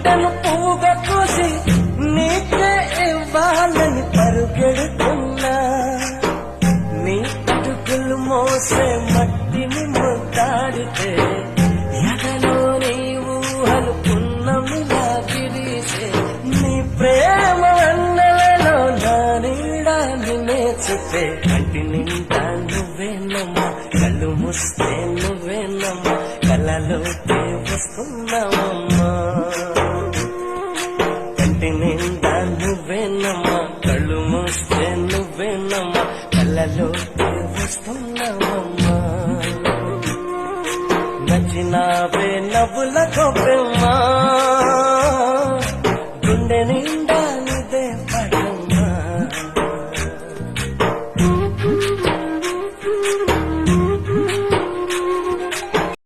గుండెను పువ్వుగా కోసి నీకే ఇవ్వాలని పరుగెడుతున్నా నీ అడుగులు మోసే మట్టిని ముద్దాడితే ఎదలో నీ ఊహలు పున్నమిలా విరిసే నీ ప్రేమ అన్నలలో నా నీడాన్ని నేర్చుతే కంటి నిండా నువ్వేనమ్మా కళ్ళు ముస్తే నువ్వేనమ్మా కలలోకి వస్తున్నావమ్మా కంటి నిండా నువ్వేనమ్మా కళ్ళు మూస్తే నువ్వేనమ్మా కలలోకి వస్తున్నావమ్మా నచ్చినావే నవ్వుల గొప్పమ్మా గుండె